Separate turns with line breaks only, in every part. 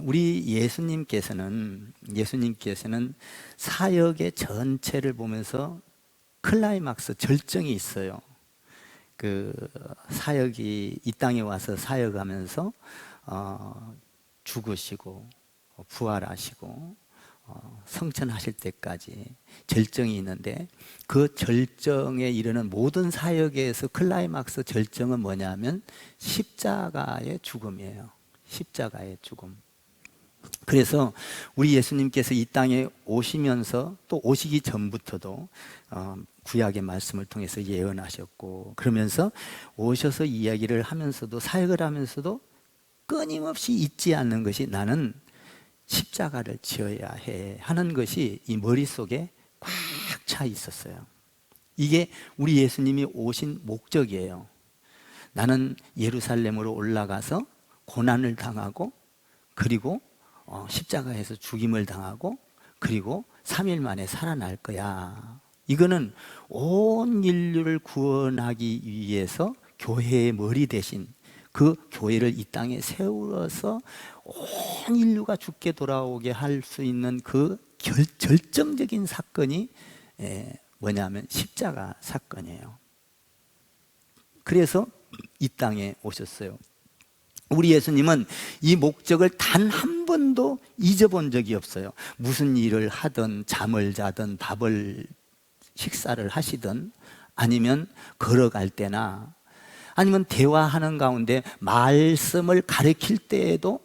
우리 예수님께서는 사역의 전체를 보면서 클라이막스 절정이 있어요. 그 사역이 이 땅에 와서 사역하면서 죽으시고 부활하시고 성천하실 때까지 절정이 있는데, 그 절정에 이르는 모든 사역에서 클라이막스 절정은 뭐냐면 십자가의 죽음이에요. 십자가의 죽음. 그래서 우리 예수님께서 이 땅에 오시면서 또 오시기 전부터도 구약의 말씀을 통해서 예언하셨고, 그러면서 오셔서 이야기를 하면서도 사역을 하면서도 끊임없이 잊지 않는 것이 나는 십자가를 지어야 해 하는 것이 이 머릿속에 꽉 차 있었어요. 이게 우리 예수님이 오신 목적이에요. 나는 예루살렘으로 올라가서 고난을 당하고, 그리고 십자가에서 죽임을 당하고, 그리고 3일 만에 살아날 거야. 이거는 온 인류를 구원하기 위해서 교회의 머리 대신 그 교회를 이 땅에 세워서 온 인류가 죽게 돌아오게 할 수 있는 그 결정적인 사건이 뭐냐면 십자가 사건이에요. 그래서 이 땅에 오셨어요. 우리 예수님은 이 목적을 단 한 번도 잊어본 적이 없어요. 무슨 일을 하든, 잠을 자든, 식사를 하시든, 아니면 걸어갈 때나, 아니면 대화하는 가운데 말씀을 가르칠 때에도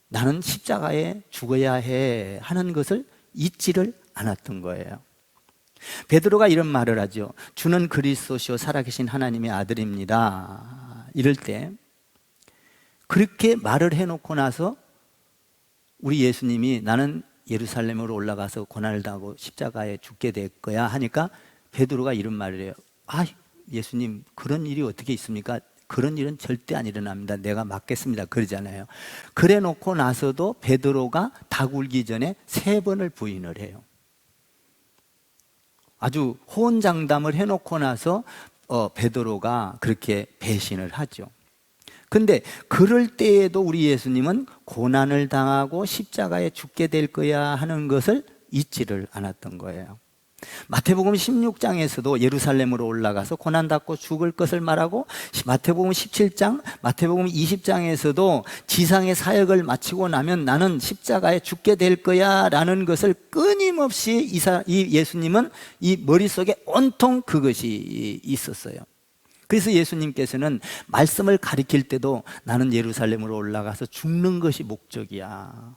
나는 십자가에 죽어야 해 하는 것을 잊지를 않았던 거예요. 베드로가 이런 말을 하죠. 주는 그리스도시요 살아계신 하나님의 아들입니다. 이럴 때 그렇게 말을 해놓고 나서 우리 예수님이 나는 예루살렘으로 올라가서 고난을 당하고 십자가에 죽게 될 거야 하니까 베드로가 이런 말을 해요. 예수님, 그런 일이 어떻게 있습니까? 그런 일은 절대 안 일어납니다. 내가 막겠습니다. 그러잖아요. 그래 놓고 나서도 베드로가 닭 울기 전에 3번을 부인을 해요. 아주 호언장담을 해놓고 나서 베드로가 그렇게 배신을 하죠. 근데 그럴 때에도 우리 예수님은 고난을 당하고 십자가에 죽게 될 거야 하는 것을 잊지를 않았던 거예요. 마태복음 16장에서도 예루살렘으로 올라가서 고난받고 죽을 것을 말하고, 마태복음 17장, 마태복음 20장에서도 지상의 사역을 마치고 나면 나는 십자가에 죽게 될 거야 라는 것을 끊임없이 이 예수님은 이 머릿속에 온통 그것이 있었어요. 그래서 예수님께서는 말씀을 가르칠 때도 나는 예루살렘으로 올라가서 죽는 것이 목적이야.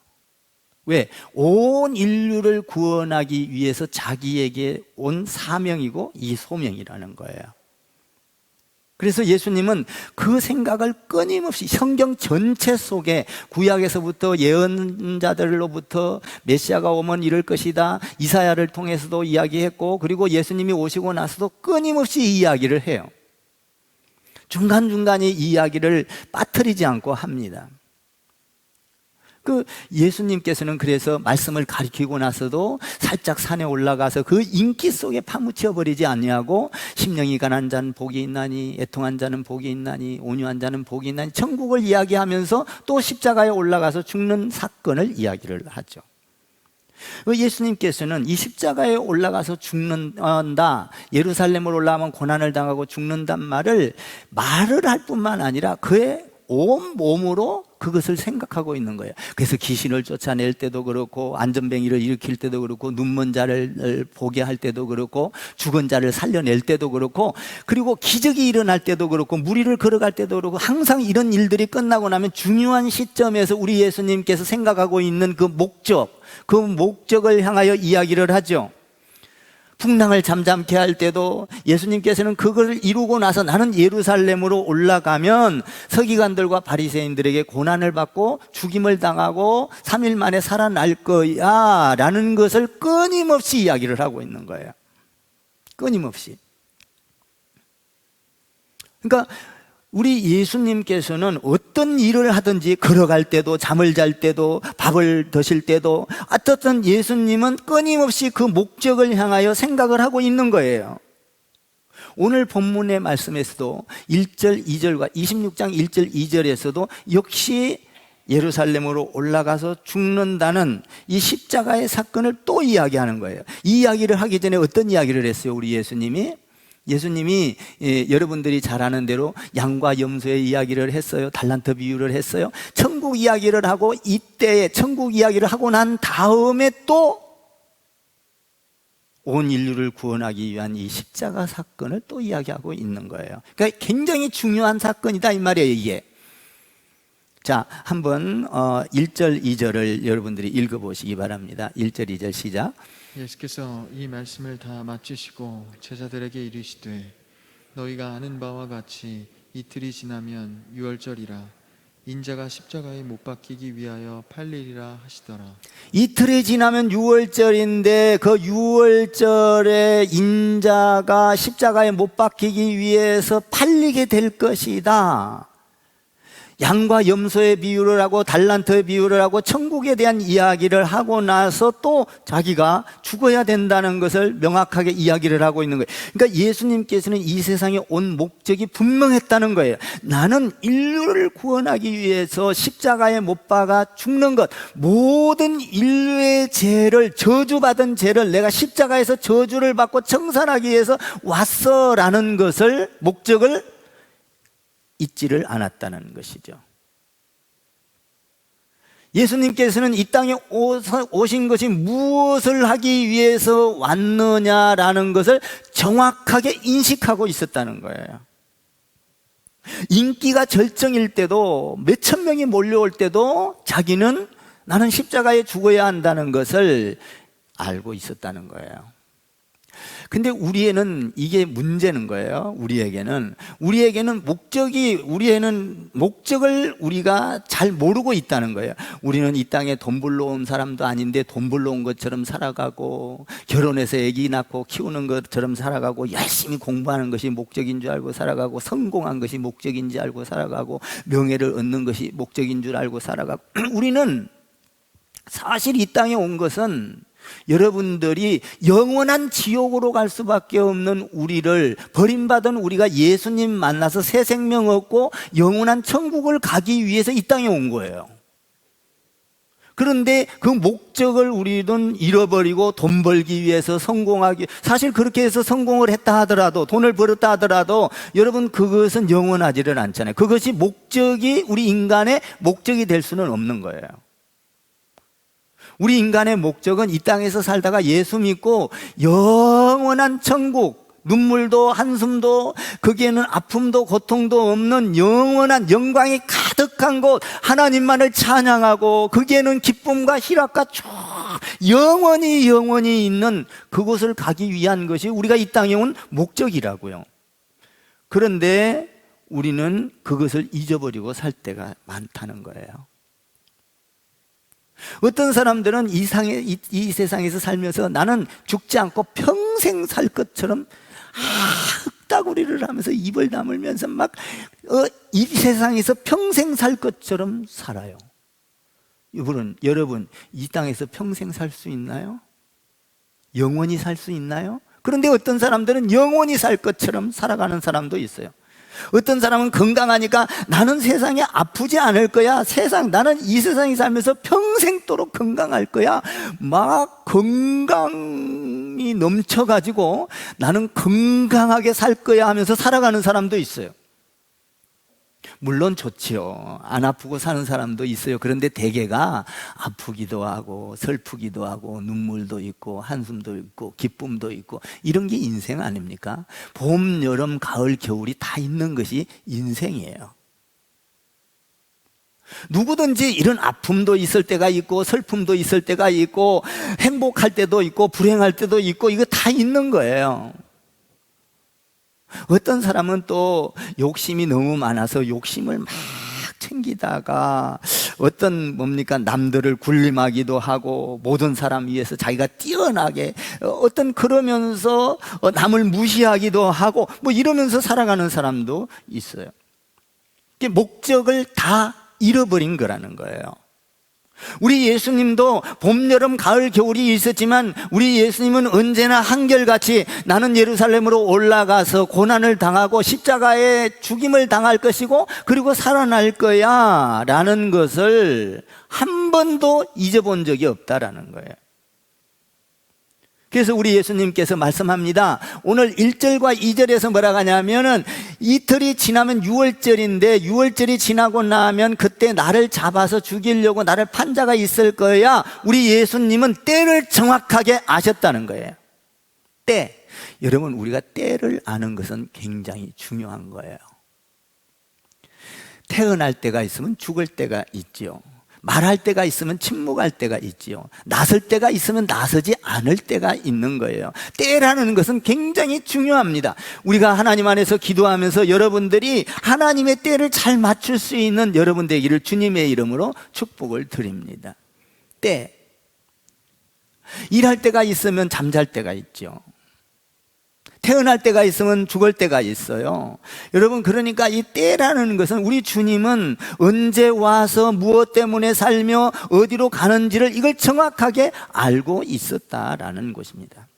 왜? 온 인류를 구원하기 위해서 자기에게 온 사명이고 이 소명이라는 거예요. 그래서 예수님은 그 생각을 끊임없이 성경 전체 속에 구약에서부터 예언자들로부터 메시아가 오면 이럴 것이다, 이사야를 통해서도 이야기했고, 그리고 예수님이 오시고 나서도 끊임없이 이야기를 해요. 중간중간에 이야기를 빠뜨리지 않고 합니다. 예수님께서는 그래서 말씀을 가르치고 나서도 살짝 산에 올라가서 그 인기 속에 파묻혀 버리지 않냐고, 심령이 가난한 자는 복이 있나니, 애통한 자는 복이 있나니, 온유한 자는 복이 있나니, 천국을 이야기하면서 또 십자가에 올라가서 죽는 사건을 이야기를 하죠. 예수님께서는 이 십자가에 올라가서 죽는다, 예루살렘으로 올라가면 고난을 당하고 죽는단 말을 할 뿐만 아니라 그의 온 몸으로 그것을 생각하고 있는 거예요. 그래서 귀신을 쫓아낼 때도 그렇고, 안전뱅이를 일으킬 때도 그렇고, 눈먼 자를 보게 할 때도 그렇고, 죽은 자를 살려낼 때도 그렇고, 그리고 기적이 일어날 때도 그렇고, 무리를 걸어갈 때도 그렇고, 항상 이런 일들이 끝나고 나면 중요한 시점에서 우리 예수님께서 생각하고 있는 그 목적을 향하여 이야기를 하죠. 풍랑을 잠잠케 할 때도 예수님께서는 그걸 이루고 나서 나는 예루살렘으로 올라가면 서기관들과 바리새인들에게 고난을 받고 죽임을 당하고 3일 만에 살아날 거야 라는 것을 끊임없이 이야기를 하고 있는 거예요. 끊임없이. 그러니까 우리 예수님께서는 어떤 일을 하든지, 걸어갈 때도, 잠을 잘 때도, 밥을 드실 때도, 어떻든 예수님은 끊임없이 그 목적을 향하여 생각을 하고 있는 거예요. 오늘 본문의 말씀에서도 1절, 2절과 26장 1절, 2절에서도 역시 예루살렘으로 올라가서 죽는다는 이 십자가의 사건을 또 이야기하는 거예요. 이 이야기를 하기 전에 어떤 이야기를 했어요? 우리 예수님이 여러분들이 잘 아는 대로 양과 염소의 이야기를 했어요. 달란트 비유를 했어요. 천국 이야기를 하고, 이때에 천국 이야기를 하고 난 다음에 또 온 인류를 구원하기 위한 이 십자가 사건을 또 이야기하고 있는 거예요. 그러니까 굉장히 중요한 사건이다 이 말이에요, 이게. 자, 한번 1절, 2절을 여러분들이 읽어보시기 바랍니다. 1절, 2절 시작.
예수께서 이 말씀을 다 마치시고 제자들에게 이르시되 너희가 아는 바와 같이 이틀이 지나면 유월절이라 인자가 십자가에 못 박히기 위하여 팔리리라 하시더라.
이틀이 지나면 유월절인데 그 유월절에 인자가 십자가에 못 박히기 위해서 팔리게 될 것이다. 양과 염소의 비유를 하고 달란트의 비유를 하고 천국에 대한 이야기를 하고 나서 또 자기가 죽어야 된다는 것을 명확하게 이야기를 하고 있는 거예요. 그러니까 예수님께서는 이 세상에 온 목적이 분명했다는 거예요. 나는 인류를 구원하기 위해서 십자가에 못 박아 죽는 것, 모든 인류의 죄를, 저주받은 죄를 내가 십자가에서 저주를 받고 청산하기 위해서 왔어라는 것을, 목적을 잊지를 않았다는 것이죠. 예수님께서는 이 땅에 오신 것이 무엇을 하기 위해서 왔느냐라는 것을 정확하게 인식하고 있었다는 거예요. 인기가 절정일 때도, 몇천 명이 몰려올 때도 자기는 나는 십자가에 죽어야 한다는 것을 알고 있었다는 거예요. 근데 우리에는 이게 문제는 거예요. 우리에게는 목적을 우리가 잘 모르고 있다는 거예요. 우리는 이 땅에 돈 벌러 온 사람도 아닌데 돈 벌러 온 것처럼 살아가고, 결혼해서 아기 낳고 키우는 것처럼 살아가고, 열심히 공부하는 것이 목적인 줄 알고 살아가고, 성공한 것이 목적인 줄 알고 살아가고, 명예를 얻는 것이 목적인 줄 알고 살아가고. 우리는 사실 이 땅에 온 것은 여러분들이 영원한 지옥으로 갈 수밖에 없는 우리를, 버림받은 우리가 예수님 만나서 새 생명 얻고 영원한 천국을 가기 위해서 이 땅에 온 거예요. 그런데 그 목적을 우리는 잃어버리고 돈 벌기 위해서, 성공하기, 사실 그렇게 해서 성공을 했다 하더라도, 돈을 벌었다 하더라도 여러분 그것은 영원하지를 않잖아요. 그것이 목적이, 우리 인간의 목적이 될 수는 없는 거예요. 우리 인간의 목적은 이 땅에서 살다가 예수 믿고 영원한 천국, 눈물도 한숨도, 거기에는 아픔도 고통도 없는 영원한 영광이 가득한 곳, 하나님만을 찬양하고 거기에는 기쁨과 희락과 쭉 영원히 있는 그곳을 가기 위한 것이 우리가 이 땅에 온 목적이라고요. 그런데 우리는 그것을 잊어버리고 살 때가 많다는 거예요. 어떤 사람들은 이 세상에서 살면서 나는 죽지 않고 평생 살 것처럼 흙다구리를 하면서 입을 다물면서 막 이 세상에서 평생 살 것처럼 살아요. 여러분 이 땅에서 평생 살 수 있나요? 영원히 살 수 있나요? 그런데 어떤 사람들은 영원히 살 것처럼 살아가는 사람도 있어요. 어떤 사람은 건강하니까 나는 세상에 아프지 않을 거야, 나는 이 세상에 살면서 평생도록 건강할 거야, 막 건강이 넘쳐가지고 나는 건강하게 살 거야 하면서 살아가는 사람도 있어요. 물론 좋지요. 안 아프고 사는 사람도 있어요. 그런데 대개가 아프기도 하고 슬프기도 하고 눈물도 있고 한숨도 있고 기쁨도 있고, 이런 게 인생 아닙니까? 봄, 여름, 가을, 겨울이 다 있는 것이 인생이에요. 누구든지 이런 아픔도 있을 때가 있고 슬픔도 있을 때가 있고, 행복할 때도 있고 불행할 때도 있고, 이거 다 있는 거예요. 어떤 사람은 또 욕심이 너무 많아서 욕심을 막 챙기다가 남들을 군림하기도 하고, 모든 사람 위해서 자기가 뛰어나게 그러면서 남을 무시하기도 하고 이러면서 살아가는 사람도 있어요. 목적을 다 잃어버린 거라는 거예요. 우리 예수님도 봄, 여름, 가을, 겨울이 있었지만 우리 예수님은 언제나 한결같이 나는 예루살렘으로 올라가서 고난을 당하고 십자가에 죽임을 당할 것이고 그리고 살아날 거야 라는 것을 한 번도 잊어본 적이 없다라는 거예요. 그래서 우리 예수님께서 말씀합니다. 오늘 1절과 2절에서 뭐라고 하냐면은 이틀이 지나면 6월절인데 6월절이 지나고 나면 그때 나를 잡아서 죽이려고 나를 판 자가 있을 거야. 우리 예수님은 때를 정확하게 아셨다는 거예요. 때. 여러분, 우리가 때를 아는 것은 굉장히 중요한 거예요. 태어날 때가 있으면 죽을 때가 있죠. 말할 때가 있으면 침묵할 때가 있지요. 나설 때가 있으면 나서지 않을 때가 있는 거예요. 때라는 것은 굉장히 중요합니다. 우리가 하나님 안에서 기도하면서 여러분들이 하나님의 때를 잘 맞출 수 있는 여러분 되기를 주님의 이름으로 축복을 드립니다. 때. 일할 때가 있으면 잠잘 때가 있죠. 태어날 때가 있으면 죽을 때가 있어요. 여러분, 그러니까 이 때라는 것은 우리 주님은 언제 와서 무엇 때문에 살며 어디로 가는지를 이걸 정확하게 알고 있었다라는 것입니다.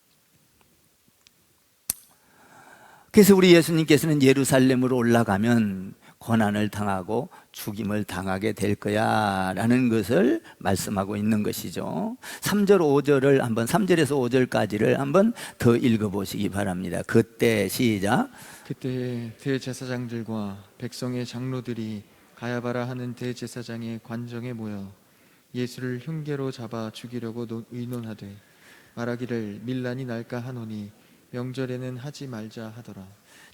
그래서 우리 예수님께서는 예루살렘으로 올라가면 고난을 당하고 죽임을 당하게 될 거야 라는 것을 말씀하고 있는 것이죠. 3절 5절을 한번 3절에서 5절까지를 한번 더 읽어보시기 바랍니다. 그때 시작.
그때 대제사장들과 백성의 장로들이 가야바라 하는 대제사장의 관정에 모여 예수를 흉계로 잡아 죽이려고 의논하되 말하기를 밀란이 날까 하노니 명절에는 하지 말자 하더라.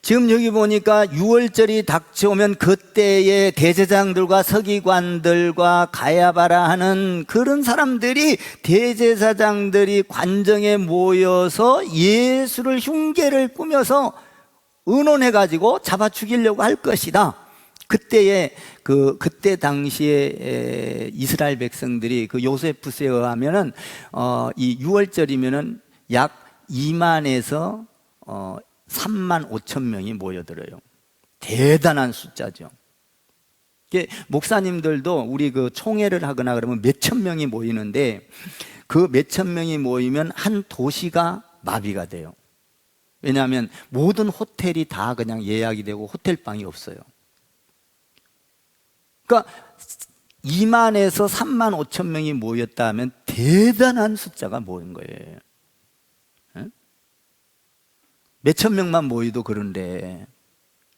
지금 여기 보니까 6월절이 닥쳐오면 그때의 대제사장들과 서기관들과 가야바라 하는 그런 사람들이 대제사장들이 관정에 모여서 예수를 흉계를 꾸며서 의논해가지고 잡아 죽이려고 할 것이다. 그때 당시에 이스라엘 백성들이 그 요세푸스에 의하면은 이 6월절이면은 약 2만에서 3만 5천 명이 모여들어요. 대단한 숫자죠. 목사님들도 우리 그 총회를 하거나 그러면 몇천 명이 모이는데 그 몇천 명이 모이면 한 도시가 마비가 돼요. 왜냐하면 모든 호텔이 다 그냥 예약이 되고 호텔방이 없어요. 그러니까 2만에서 3만 5천 명이 모였다면 대단한 숫자가 모인 거예요. 몇천 명만 모이도 그런데.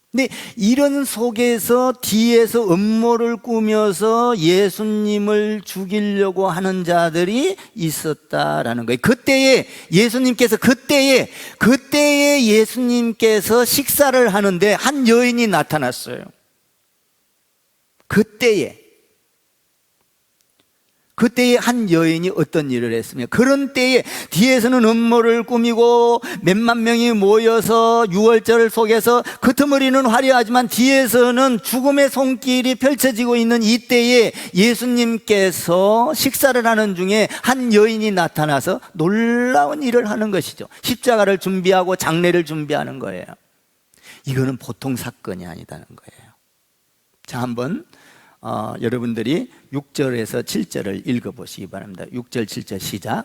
근데 이런 속에서 뒤에서 음모를 꾸며서 예수님을 죽이려고 하는 자들이 있었다라는 거예요. 그때에 예수님께서 식사를 하는데 한 여인이 나타났어요. 그때에 한 여인이 어떤 일을 했으며, 그런 때에 뒤에서는 음모를 꾸미고 몇만 명이 모여서 6월절 속에서 겉으머리는 화려하지만 뒤에서는 죽음의 손길이 펼쳐지고 있는 이때에 예수님께서 식사를 하는 중에 한 여인이 나타나서 놀라운 일을 하는 것이죠. 십자가를 준비하고 장례를 준비하는 거예요. 이거는 보통 사건이 아니다는 거예요. 자, 한번 여러분들이 6절에서 7절을 읽어보시기 바랍니다. 6절 7절 시작.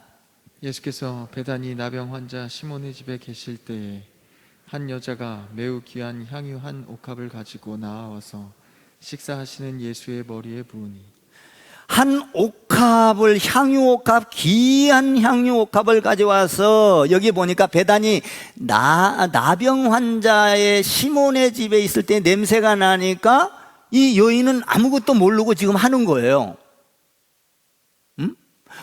예수께서 베다니 나병 환자 시몬의 집에 계실 때에 한 여자가 매우 귀한 향유 한 옥합을 가지고 나와서 식사하시는 예수의 머리에 부으니,
한 옥합을, 향유옥합, 귀한 향유옥합을 가져와서, 여기 보니까 베다니 나병 환자의 시몬의 집에 있을 때 냄새가 나니까 이 여인은 아무것도 모르고 지금 하는 거예요.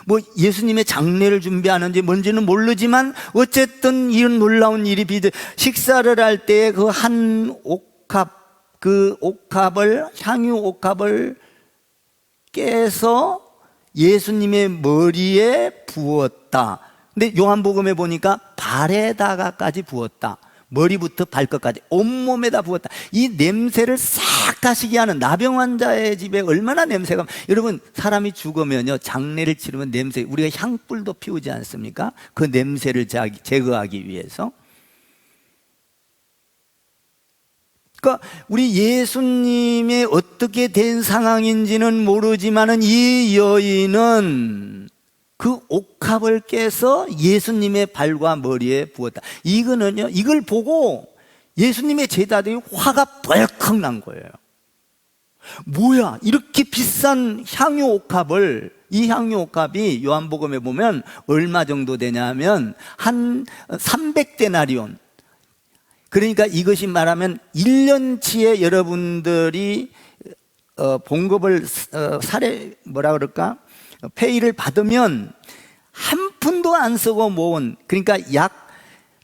뭐 예수님의 장례를 준비하는지 뭔지는 모르지만 어쨌든 이런 놀라운 일이 식사를 할 때 그 한 옥합, 그 옥합을, 향유 옥합을 깨서 예수님의 머리에 부었다. 근데 요한복음에 보니까 발에다가까지 부었다. 머리부터 발끝까지 온몸에다 부었다. 이 냄새를 싹 가시게 하는, 나병 환자의 집에 얼마나 냄새가, 여러분 사람이 죽으면요 장례를 치르면 냄새, 우리가 향불도 피우지 않습니까? 그 냄새를 제거하기 위해서. 그러니까 우리 예수님의 어떻게 된 상황인지는 모르지만은 이 여인은 그 옥합을 깨서 예수님의 발과 머리에 부었다. 이거는요, 이걸 보고 예수님의 제자들이 화가 벌컥 난 거예요. 뭐야, 이렇게 비싼 향유 옥합을, 이 향유 옥합이 요한복음에 보면 얼마 정도 되냐면 한 300데나리온. 그러니까 이것이 말하면 1년치의 여러분들이 봉급을 뭐라 그럴까? 페이를 받으면 한 푼도 안 쓰고 모은, 그러니까 약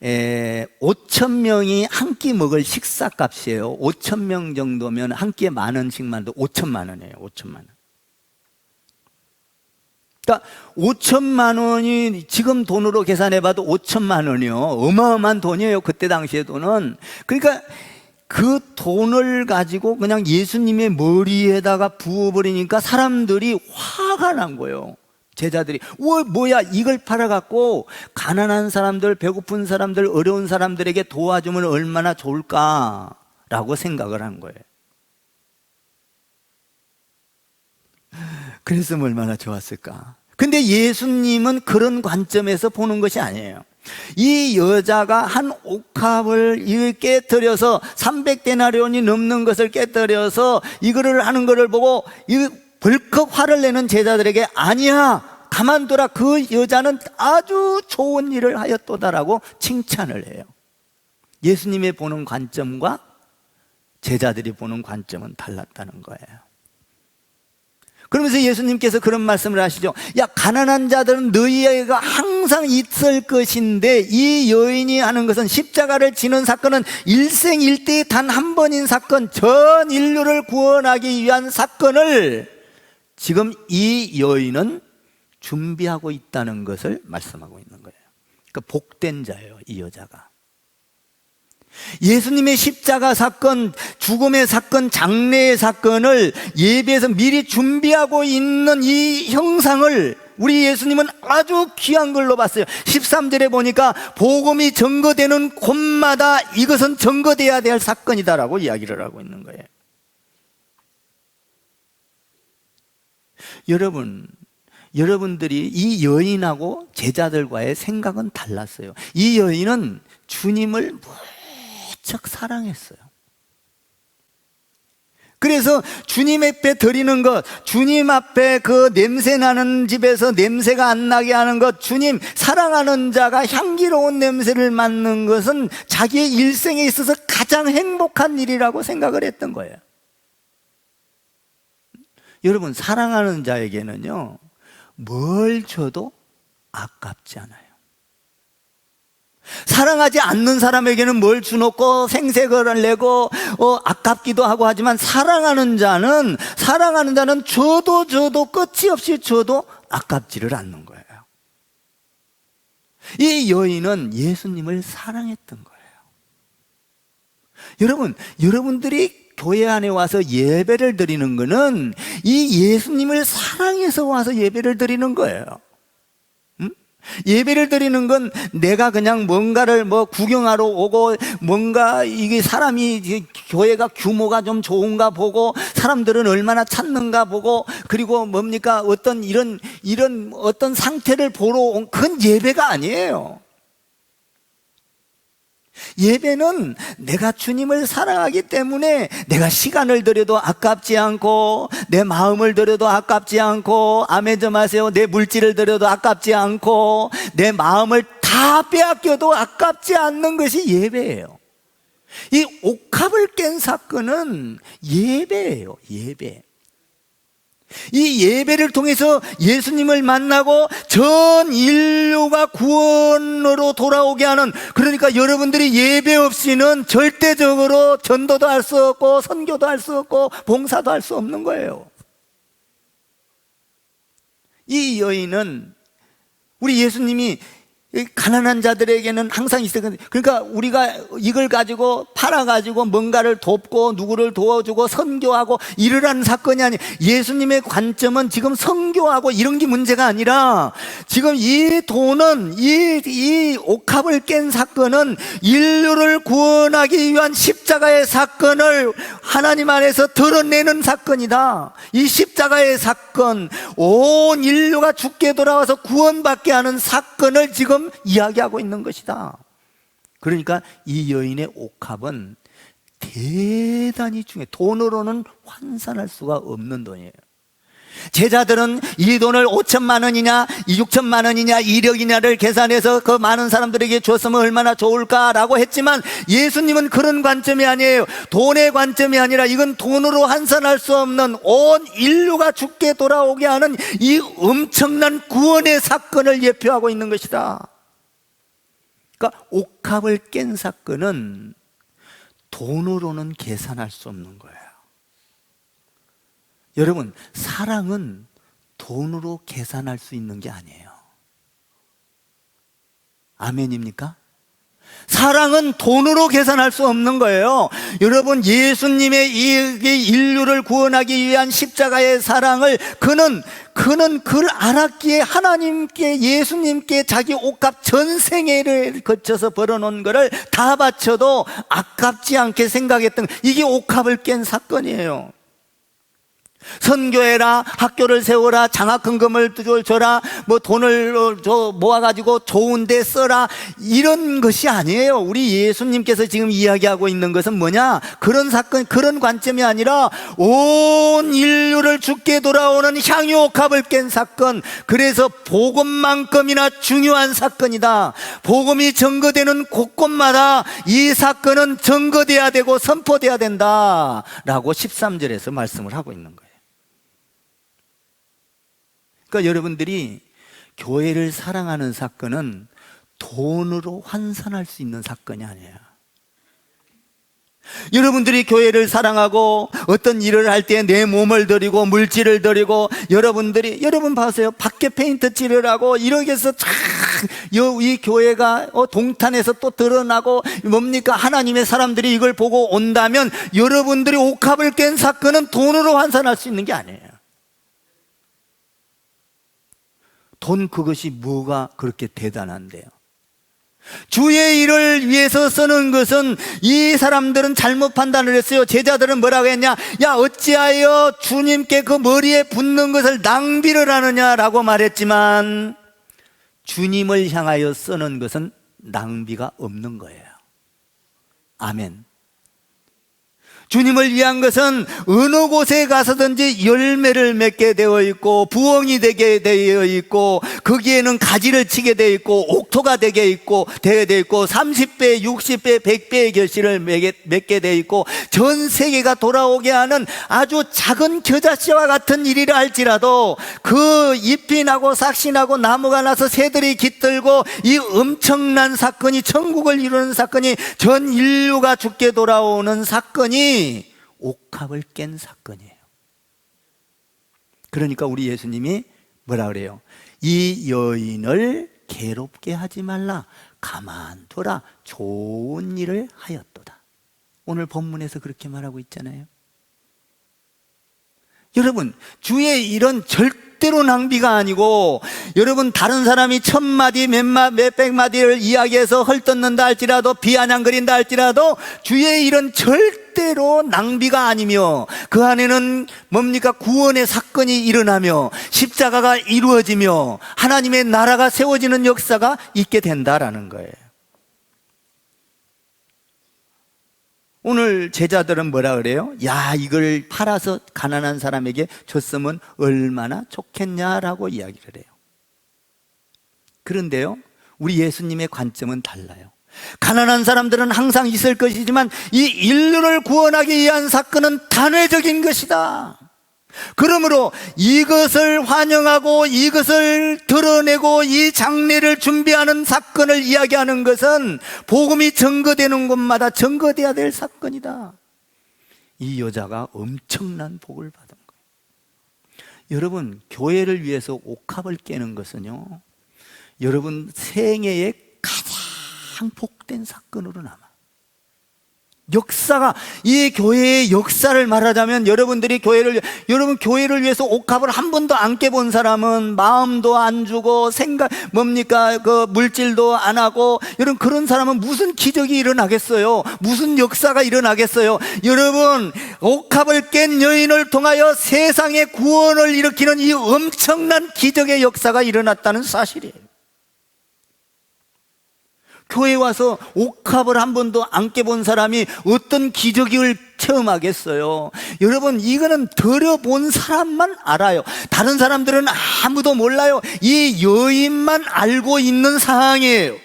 5,000명이 한 끼 먹을 식사값이에요. 5,000명 정도면 한 끼에 10,000원씩만 더 5천만 원이에요. 5천만 원. 그러니까 5천만 원이 지금 돈으로 계산해봐도 5천만 원이요. 어마어마한 돈이에요. 그때 당시의 돈은. 그러니까 그 돈을 가지고 그냥 예수님의 머리에다가 부어버리니까 사람들이 화가 난 거예요. 제자들이 뭐야, 이걸 팔아갖고 가난한 사람들, 배고픈 사람들, 어려운 사람들에게 도와주면 얼마나 좋을까라고 생각을 한 거예요. 그랬으면 얼마나 좋았을까. 근데 예수님은 그런 관점에서 보는 것이 아니에요. 이 여자가 한 옥합을 깨뜨려서 300데나리온이 넘는 것을 깨뜨려서 이거를 하는 것을 보고 벌컥 화를 내는 제자들에게 아니야, 가만둬라, 그 여자는 아주 좋은 일을 하였도다라고 칭찬을 해요. 예수님이 보는 관점과 제자들이 보는 관점은 달랐다는 거예요. 그러면서 예수님께서 그런 말씀을 하시죠. 야, 가난한 자들은 너희가 항상 있을 것인데 이 여인이 하는 것은, 십자가를 지는 사건은 일생일대에 단 한 번인 사건, 전 인류를 구원하기 위한 사건을 지금 이 여인은 준비하고 있다는 것을 말씀하고 있는 거예요. 그러니까 복된 자예요, 이 여자가. 예수님의 십자가 사건, 죽음의 사건, 장례의 사건을 예배에서 미리 준비하고 있는 이 형상을 우리 예수님은 아주 귀한 걸로 봤어요. 13절에 보니까 복음이 증거되는 곳마다 이것은 증거되어야 될 사건이다라고 이야기를 하고 있는 거예요. 여러분들이 이 여인하고 제자들과의 생각은 달랐어요. 이 여인은 주님을 무척 사랑했어요. 그래서 주님 앞에 드리는 것, 주님 앞에 그 냄새 나는 집에서 냄새가 안 나게 하는 것, 주님 사랑하는 자가 향기로운 냄새를 맡는 것은 자기의 일생에 있어서 가장 행복한 일이라고 생각을 했던 거예요. 여러분, 사랑하는 자에게는요, 뭘 줘도 아깝지 않아요. 사랑하지 않는 사람에게는 뭘 주놓고 생색을 내고 아깝기도 하고 하지만, 사랑하는 자는 줘도 끝이 없이 줘도 아깝지를 않는 거예요. 이 여인은 예수님을 사랑했던 거예요. 여러분들이 교회 안에 와서 예배를 드리는 것은 이 예수님을 사랑해서 와서 예배를 드리는 거예요. 예배를 드리는 건 내가 그냥 뭔가를 구경하러 오고, 뭔가 이게 사람이, 교회가 규모가 좀 좋은가 보고, 사람들은 얼마나 찾는가 보고, 그리고 뭡니까, 어떤 이런 어떤 상태를 보러 온, 그건 예배가 아니에요. 예배는 내가 주님을 사랑하기 때문에 내가 시간을 들여도 아깝지 않고, 내 마음을 들여도 아깝지 않고, 아멘 좀 하세요. 내 물질을 들여도 아깝지 않고, 내 마음을 다 빼앗겨도 아깝지 않는 것이 예배예요. 이 옥합을 깬 사건은 예배예요. 예배. 이 예배를 통해서 예수님을 만나고 전 인류가 구원으로 돌아오게 하는, 그러니까 여러분들이 예배 없이는 절대적으로 전도도 할 수 없고 선교도 할 수 없고 봉사도 할 수 없는 거예요. 이 여인은 우리 예수님이 이 가난한 자들에게는 항상 있어요. 그러니까 우리가 이걸 가지고 팔아가지고 뭔가를 돕고 누구를 도와주고 선교하고 이러라는 사건이 아니에요. 예수님의 관점은 지금 선교하고 이런 게 문제가 아니라 지금 이 돈은 이 옥합을 깬 사건은 인류를 구원하기 위한 십자가의 사건을 하나님 안에서 드러내는 사건이다. 이 십자가의 사건, 온 인류가 죽게 돌아와서 구원받게 하는 사건을 지금 이야기하고 있는 것이다. 그러니까 이 여인의 옥합은 대단히 중요해. 돈으로는 환산할 수가 없는 돈이에요. 제자들은 이 돈을 5천만 원이냐 6천만 원이냐 1억이냐를 계산해서 그 많은 사람들에게 줬으면 얼마나 좋을까라고 했지만 예수님은 그런 관점이 아니에요. 돈의 관점이 아니라 이건 돈으로 환산할 수 없는 온 인류가 죽게 돌아오게 하는 이 엄청난 구원의 사건을 예표하고 있는 것이다. 그러니까 옥합을 깬 사건은 돈으로는 계산할 수 없는 거예요. 여러분, 사랑은 돈으로 계산할 수 있는 게 아니에요. 아멘입니까? 사랑은 돈으로 계산할 수 없는 거예요. 여러분, 예수님의 이 인류를 구원하기 위한 십자가의 사랑을 그는 그걸 알았기에 하나님께, 예수님께 자기 옥합 전생애를 거쳐서 벌어놓은 거를 다 바쳐도 아깝지 않게 생각했던, 이게 옥합을 깬 사건이에요. 선교해라, 학교를 세워라, 장학금을 줘라, 뭐 돈을 모아가지고 좋은 데 써라, 이런 것이 아니에요. 우리 예수님께서 지금 이야기하고 있는 것은 뭐냐? 그런 사건, 그런 관점이 아니라 온 인류를 죽게 돌아오는 향유옥합을 깬 사건. 그래서 복음만큼이나 중요한 사건이다. 복음이 증거되는 곳곳마다 이 사건은 증거돼야 되고 선포돼야 된다 라고 13절에서 말씀을 하고 있는 거예요. 그러니까 여러분들이 교회를 사랑하는 사건은 돈으로 환산할 수 있는 사건이 아니에요. 여러분들이 교회를 사랑하고 어떤 일을 할 때 내 몸을 들이고 물질을 들이고, 여러분 봐세요. 밖에 페인트 칠을 이렇게 해서 이 교회가 동탄에서 또 드러나고 뭡니까? 하나님의 사람들이 이걸 보고 온다면 여러분들이 옥합을 깬 사건은 돈으로 환산할 수 있는 게 아니에요. 돈, 그것이 뭐가 그렇게 대단한데요? 주의 일을 위해서 쓰는 것은, 이 사람들은 잘못 판단을 했어요. 제자들은 뭐라고 했냐? 야, 어찌하여 주님께 그 머리에 붓는 것을 낭비를 하느냐라고 말했지만, 주님을 향하여 쓰는 것은 낭비가 없는 거예요. 아멘. 주님을 위한 것은 어느 곳에 가서든지 열매를 맺게 되어 있고 부엉이 되게 되어 있고, 거기에는 가지를 치게 되어 있고 옥토가 되게 있고 되어 있고 30배, 60배, 100배의 결실을 맺게 되어 있고, 전 세계가 돌아오게 하는 아주 작은 겨자씨와 같은 일이라 할지라도 그 잎이 나고 싹이 나고 나무가 나서 새들이 깃들고 이 엄청난 사건이, 천국을 이루는 사건이, 전 인류가 죽게 돌아오는 사건이 옥합을 깬 사건이에요. 그러니까 우리 예수님이 뭐라 그래요? 이 여인을 괴롭게 하지 말라, 가만둬라, 좋은 일을 하였도다. 오늘 본문에서 그렇게 말하고 있잖아요. 여러분, 주의 일은 절대로 낭비가 아니고, 여러분, 다른 사람이 1000마디 몇백 마디를 이야기해서 헐뜯는다 할지라도, 비아냥거린다 할지라도 주의 일은 절대로 낭비가 아니며, 그 안에는 뭡니까? 구원의 사건이 일어나며 십자가가 이루어지며 하나님의 나라가 세워지는 역사가 있게 된다라는 거예요. 오늘 제자들은 뭐라 그래요? 야, 이걸 팔아서 가난한 사람에게 줬으면 얼마나 좋겠냐라고 이야기를 해요. 그런데요, 우리 예수님의 관점은 달라요. 가난한 사람들은 항상 있을 것이지만 이 인류를 구원하기 위한 사건은 단회적인 것이다. 그러므로 이것을 환영하고 이것을 드러내고 이 장례를 준비하는 사건을 이야기하는 것은 복음이 증거되는 곳마다 증거돼야 될 사건이다. 이 여자가 엄청난 복을 받은 거예요. 여러분, 교회를 위해서 옥합을 깨는 것은요, 여러분 생애의 가장 복된 사건으로 남아. 역사가, 이 교회의 역사를 말하자면 여러분들이 여러분 교회를 위해서 옥합을 한 번도 안 깨본 사람은 마음도 안 주고 그 물질도 안 하고, 여러분 그런 사람은 무슨 기적이 일어나겠어요? 무슨 역사가 일어나겠어요? 여러분, 옥합을 깬 여인을 통하여 세상의 구원을 일으키는 이 엄청난 기적의 역사가 일어났다는 사실이에요. 교회에 와서 옥합을 한 번도 안 깨본 사람이 어떤 기적을 체험하겠어요? 여러분, 이거는 들어본 사람만 알아요. 다른 사람들은 아무도 몰라요. 이 여인만 알고 있는 상황이에요.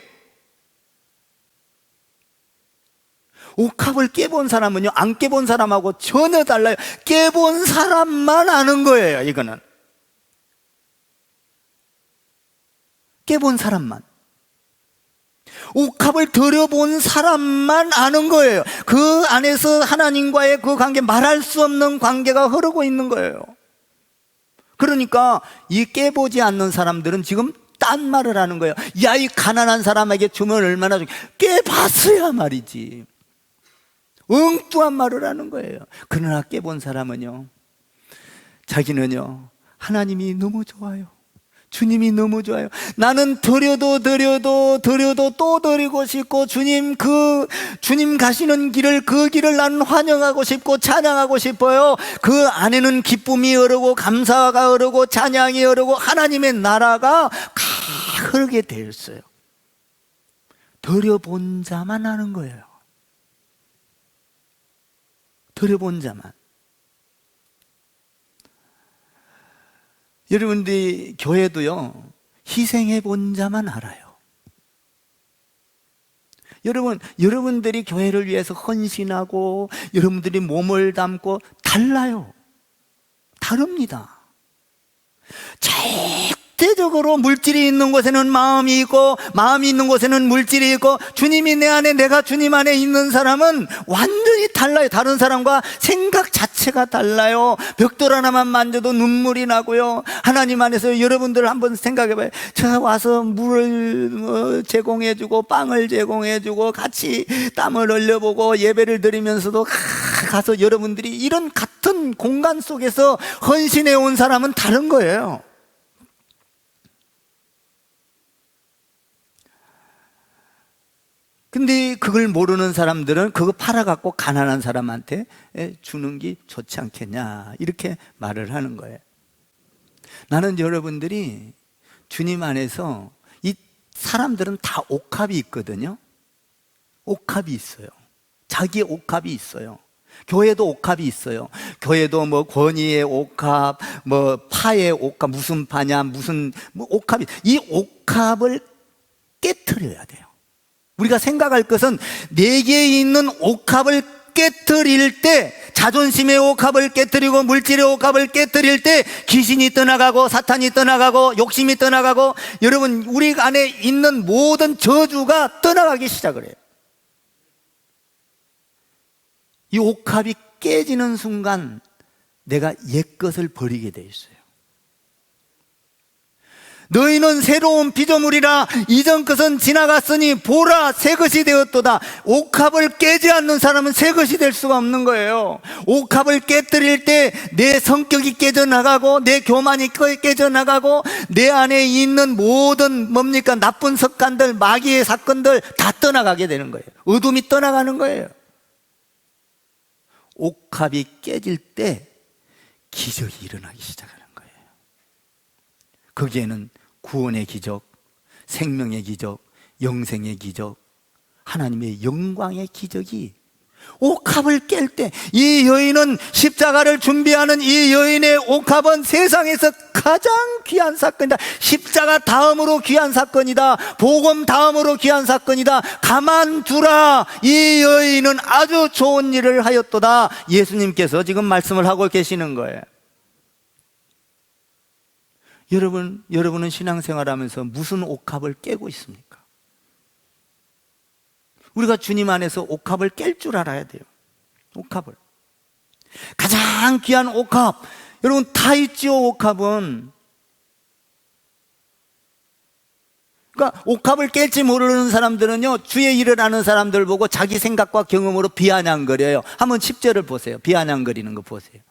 옥합을 깨본 사람은요, 안 깨본 사람하고 전혀 달라요. 깨본 사람만 아는 거예요. 이거는 깨본 사람만, 옥합을 들여본 사람만 아는 거예요. 그 안에서 하나님과의 그 관계, 말할 수 없는 관계가 흐르고 있는 거예요. 그러니까 이 깨보지 않는 사람들은 지금 딴 말을 하는 거예요. 야, 이 가난한 사람에게 주면 얼마나 좋게. 깨봤어야 말이지. 엉뚱한 말을 하는 거예요. 그러나 깨본 사람은요, 자기는요, 하나님이 너무 좋아요. 주님이 너무 좋아요. 나는 드려도 또 드리고 싶고, 주님 가시는 길을, 그 길을 나는 환영하고 싶고 찬양하고 싶어요. 그 안에는 기쁨이 흐르고 감사가 흐르고 찬양이 흐르고 하나님의 나라가 흐르게 되었어요. 드려본 자만 하는 거예요. 드려본 자만. 여러분들이 교회도요, 희생해 본 자만 알아요. 여러분들이 교회를 위해서 헌신하고 여러분들이 몸을 담고 달라요. 다릅니다. 절대적으로 물질이 있는 곳에는 마음이 있고, 마음이 있는 곳에는 물질이 있고, 주님이 내 안에, 내가 주님 안에 있는 사람은 완전히 달라요. 다른 사람과 생각 자체가 달라요. 벽돌 하나만 만져도 눈물이 나고요. 하나님 안에서 여러분들 한번 생각해봐요. 저 와서 물을 제공해주고 빵을 제공해주고 같이 땀을 흘려보고 예배를 드리면서도 가서 여러분들이 이런 같은 공간 속에서 헌신해 온 사람은 다른 거예요. 근데 그걸 모르는 사람들은 그거 팔아갖고 가난한 사람한테 주는 게 좋지 않겠냐, 이렇게 말을 하는 거예요. 나는 여러분들이 주님 안에서, 이 사람들은 다 옥합이 있거든요. 옥합이 있어요. 자기의 옥합이 있어요. 교회도 옥합이 있어요. 교회도 뭐 권위의 옥합, 뭐 파의 옥합, 무슨 파냐, 무슨 옥합이, 이 옥합을 깨트려야 돼요. 우리가 생각할 것은 내게 있는 옥합을 깨트릴 때, 자존심의 옥합을 깨트리고 물질의 옥합을 깨트릴 때 귀신이 떠나가고 사탄이 떠나가고 욕심이 떠나가고, 여러분 우리 안에 있는 모든 저주가 떠나가기 시작을 해요. 이 옥합이 깨지는 순간 내가 옛것을 버리게 돼 있어요. 너희는 새로운 피조물이라, 이전 것은 지나갔으니 보라 새 것이 되었도다. 옥합을 깨지 않는 사람은 새 것이 될 수가 없는 거예요. 옥합을 깨뜨릴 때 내 성격이 깨져나가고, 내 교만이 깨져나가고, 내 안에 있는 모든 나쁜 습관들, 마귀의 사건들 다 떠나가게 되는 거예요. 어둠이 떠나가는 거예요. 옥합이 깨질 때 기적이 일어나기 시작하는 거예요. 거기에는 구원의 기적, 생명의 기적, 영생의 기적, 하나님의 영광의 기적이, 옥합을 깰 때, 이 여인은, 십자가를 준비하는 이 여인의 옥합은 세상에서 가장 귀한 사건이다. 십자가 다음으로 귀한 사건이다. 복음 다음으로 귀한 사건이다. 가만두라. 이 여인은 아주 좋은 일을 하였도다. 예수님께서 지금 말씀을 하고 계시는 거예요. 여러분은 신앙생활하면서 무슨 옥합을 깨고 있습니까? 우리가 주님 안에서 옥합을 깰 줄 알아야 돼요. 옥합을. 가장 귀한 옥합, 여러분 다 있지요. 옥합은 그러니까 옥합을 깰지 모르는 사람들은요, 주의 일을 하는 사람들 보고 자기 생각과 경험으로 비아냥거려요. 한번 10절을 보세요. 비아냥거리는 거 보세요.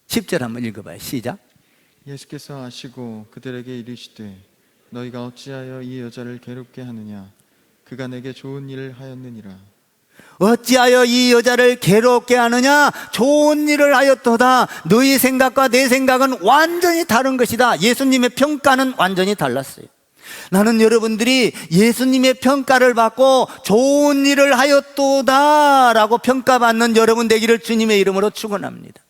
10절 한번 읽어봐요. 시작.
예수께서 아시고 그들에게 이르시되 너희가 어찌하여 이 여자를 괴롭게 하느냐 그가 내게 좋은 일을 하였느니라.
어찌하여 이 여자를 괴롭게 하느냐? 좋은 일을 하였도다. 너희 생각과 내 생각은 완전히 다른 것이다. 예수님의 평가는 완전히 달랐어요. 나는 여러분들이 예수님의 평가를 받고 좋은 일을 하였도다 라고 평가받는 여러분 되기를 주님의 이름으로 축원합니다.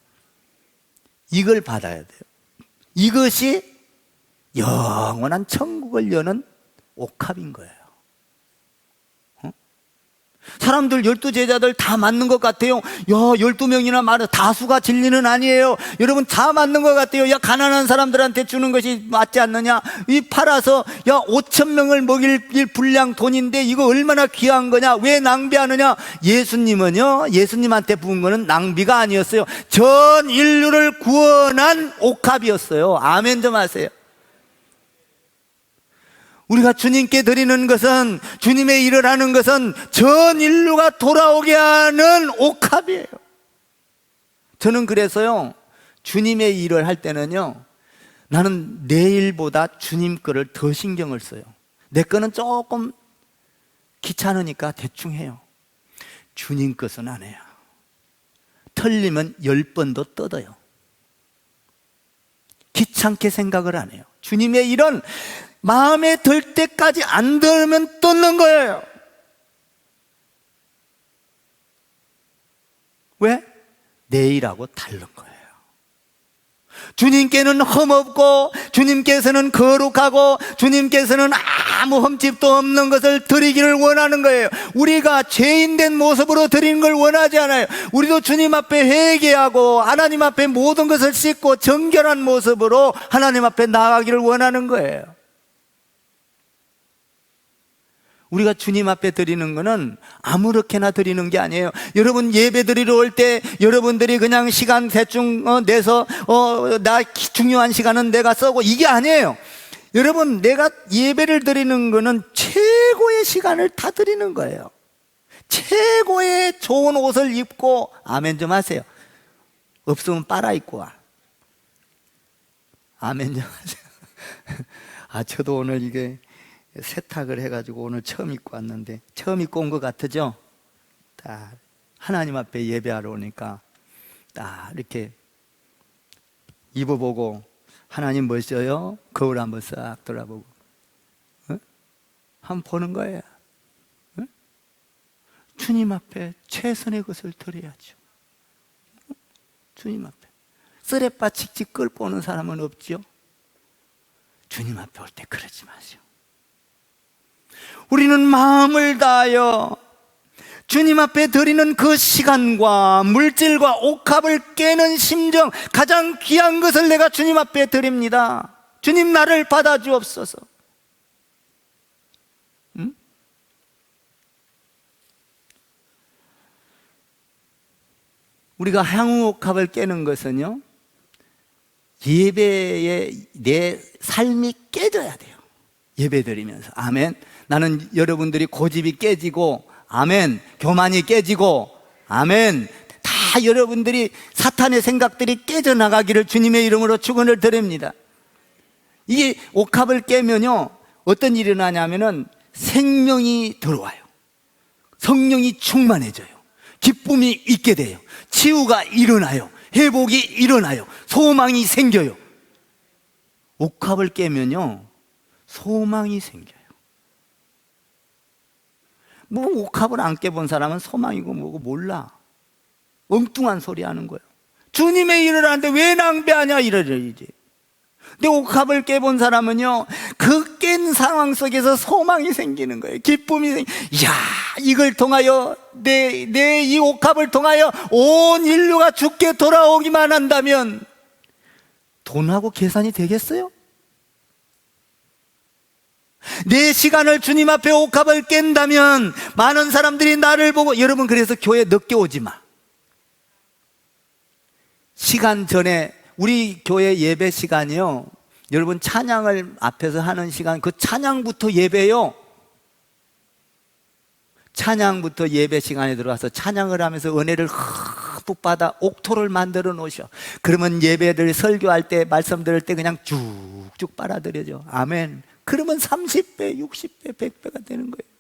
이걸 받아야 돼요. 이것이 영원한 천국을 여는 옥합인 거예요. 사람들 12제자들 다 맞는 것 같아요. 야, 12명이나 많아. 다수가 진리는 아니에요. 여러분 다 맞는 것 같아요. 야, 가난한 사람들한테 주는 것이 맞지 않느냐? 이 팔아서 야 5,000명을 먹일 분량 돈인데 이거 얼마나 귀한 거냐? 왜 낭비하느냐? 예수님은요, 예수님한테 부은 거는 낭비가 아니었어요. 전 인류를 구원한 옥합이었어요. 아멘 좀 하세요. 우리가 주님께 드리는 것은, 주님의 일을 하는 것은 전 인류가 돌아오게 하는 옥합이에요. 저는 그래서요, 주님의 일을 할 때는요, 나는 내 일보다 주님 거를 더 신경을 써요. 내 거는 조금 귀찮으니까 대충 해요. 주님 것은 안 해요. 틀리면 10번도 뜯어요. 귀찮게 생각을 안 해요. 주님의 일은 마음에 들 때까지 안 들으면 뜯는 거예요. 왜? 내 일하고 다른 거예요. 주님께는 흠없고 주님께서는 거룩하고 주님께서는 아무 흠집도 없는 것을 드리기를 원하는 거예요. 우리가 죄인된 모습으로 드리는 걸 원하지 않아요. 우리도 주님 앞에 회개하고 하나님 앞에 모든 것을 씻고 정결한 모습으로 하나님 앞에 나아가기를 원하는 거예요. 우리가 주님 앞에 드리는 거는 아무렇게나 드리는 게 아니에요. 여러분 예배 드리러 올 때 여러분들이 그냥 시간 대충 내서 나 중요한 시간은 내가 써고 이게 아니에요. 여러분 내가 예배를 드리는 거는 최고의 시간을 다 드리는 거예요. 최고의 좋은 옷을 입고 아멘 좀 하세요. 없으면 빨아 입고 와. 아멘 좀 하세요. 저도 오늘 이게 세탁을 해가지고 오늘 처음 입고 왔는데 처음 입고 온 것 같으죠? 딱 하나님 앞에 예배하러 오니까 딱 이렇게 입어보고 하나님 멋져요? 거울 한번 싹 돌아보고 한번 보는 거예요. 주님 앞에 최선의 것을 드려야죠. 주님 앞에 쓰레빠 칙칙 끌고 오는 사람은 없죠? 주님 앞에 올 때 그러지 마세요. 우리는 마음을 다하여 주님 앞에 드리는 그 시간과 물질과 옥합을 깨는 심정, 가장 귀한 것을 내가 주님 앞에 드립니다. 주님 나를 받아주옵소서. 우리가 향후 옥합을 깨는 것은요, 예배에 내 삶이 깨져야 돼요. 예배 드리면서 아멘. 나는 여러분들이 고집이 깨지고 아멘, 교만이 깨지고 아멘, 다 여러분들이 사탄의 생각들이 깨져나가기를 주님의 이름으로 축원을 드립니다. 이게 옥합을 깨면요 어떤 일이 일어나냐면은 생명이 들어와요. 성령이 충만해져요. 기쁨이 있게 돼요. 치유가 일어나요. 회복이 일어나요. 소망이 생겨요. 옥합을 깨면요 소망이 생겨요. 뭐 옥합을 안 깨본 사람은 소망이고 뭐고 몰라. 엉뚱한 소리 하는 거예요. 주님의 일을 하는데 왜 낭비하냐 이러지. 근데 옥합을 깨본 사람은요 그 깬 상황 속에서 소망이 생기는 거예요. 기쁨이 이야 이걸 통하여 내 이 옥합을 통하여 온 인류가 죽게 돌아오기만 한다면 돈하고 계산이 되겠어요? 내 시간을 주님 앞에 옥합을 깬다면 많은 사람들이 나를 보고, 여러분 그래서 교회 늦게 오지 마. 시간 전에 우리 교회 예배 시간이요 여러분 찬양을 앞에서 하는 시간, 그 찬양부터 예배요. 찬양부터 예배 시간에 들어가서 찬양을 하면서 은혜를 흠뻑 받아 옥토를 만들어 놓으셔. 그러면 예배를 설교할 때 말씀 들을 때 그냥 쭉쭉 빨아들여져. 아멘. 그러면 30배, 60배, 100배가 되는 거예요.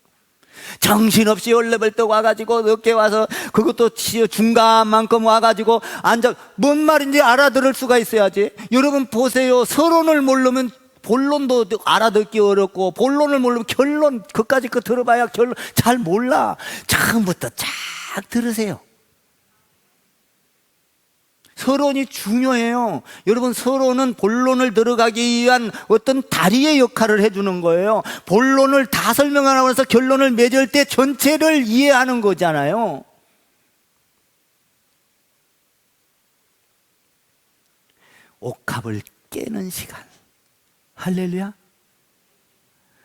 정신없이 얼레벌떡 와가지고 늦게 와서 그것도 중간만큼 와가지고 앉아, 뭔 말인지 알아들을 수가 있어야지. 여러분 보세요. 서론을 모르면 본론도 알아듣기 어렵고, 본론을 모르면 결론, 그까지 그 들어봐야 결론 잘 몰라. 처음부터 쫙 들으세요. 서론이 중요해요. 여러분, 서론은 본론을 들어가기 위한 어떤 다리의 역할을 해주는 거예요. 본론을 다 설명하고 나서 결론을 맺을 때 전체를 이해하는 거잖아요. 옥합을 깨는 시간. 할렐루야.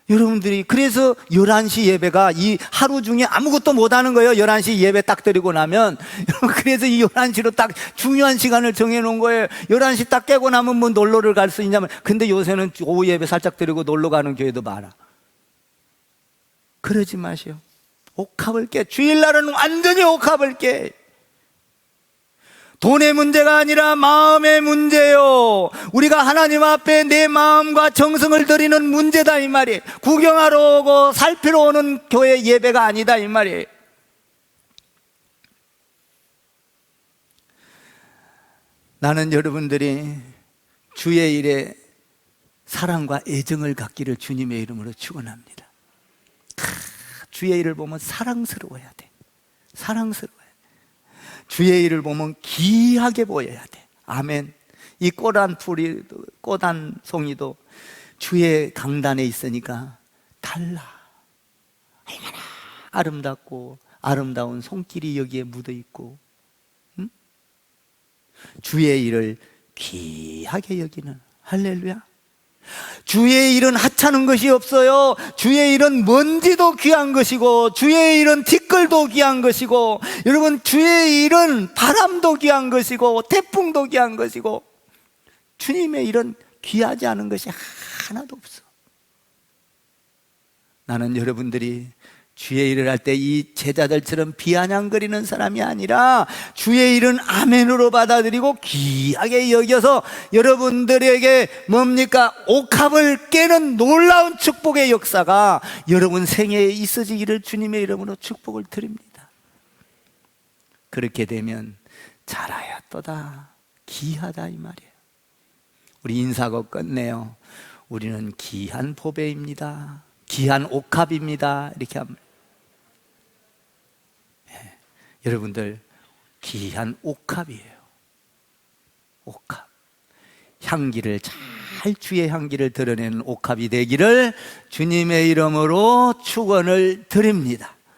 여러분들이 그래서 11시 예배가 이 하루 중에 아무것도 못하는 거예요. 11시 예배 딱 드리고 나면. 그래서 이 11시로 딱 중요한 시간을 정해놓은 거예요. 11시 딱 깨고 나면 뭐 놀러를 갈 수 있냐면, 근데 요새는 오후 예배 살짝 드리고 놀러 가는 교회도 많아. 그러지 마시오. 옥합을 깨. 주일날은 완전히 옥합을 깨. 돈의 문제가 아니라 마음의 문제요. 우리가 하나님 앞에 내 마음과 정성을 드리는 문제다 이 말이에요. 구경하러 오고 살피러 오는 교회 예배가 아니다 이 말이에요. 나는 여러분들이 주의 일에 사랑과 애정을 갖기를 주님의 이름으로 축원합니다. 주의 일을 보면 사랑스러워야 돼. 사랑스러워야 돼. 주의 일을 보면 귀하게 보여야 돼. 아멘. 이 꽃한 풀이, 꽃한 송이도 주의 강단에 있으니까 달라. 얼마나 아름답고 아름다운 손길이 여기에 묻어 있고, 응? 주의 일을 귀하게 여기는. 할렐루야. 주의 일은 하찮은 것이 없어요. 주의 일은 먼지도 귀한 것이고, 주의 일은 티끌도 귀한 것이고, 여러분 주의 일은 바람도 귀한 것이고, 태풍도 귀한 것이고, 주님의 일은 귀하지 않은 것이 하나도 없어. 나는 여러분들이 주의 일을 할 때 이 제자들처럼 비아냥거리는 사람이 아니라 주의 일은 아멘으로 받아들이고 귀하게 여겨서 여러분들에게 뭡니까? 옥합을 깨는 놀라운 축복의 역사가 여러분 생애에 있어지기를 주님의 이름으로 축복을 드립니다. 그렇게 되면 잘하였도다, 귀하다 이 말이에요. 우리 인사고 끝내요. 우리는 귀한 보배입니다. 귀한 옥합입니다. 이렇게 합니다. 여러분들 귀한 옥합이에요. 옥합. 향기를 잘, 주의 향기를 드러내는 옥합이 되기를 주님의 이름으로 축원을 드립니다.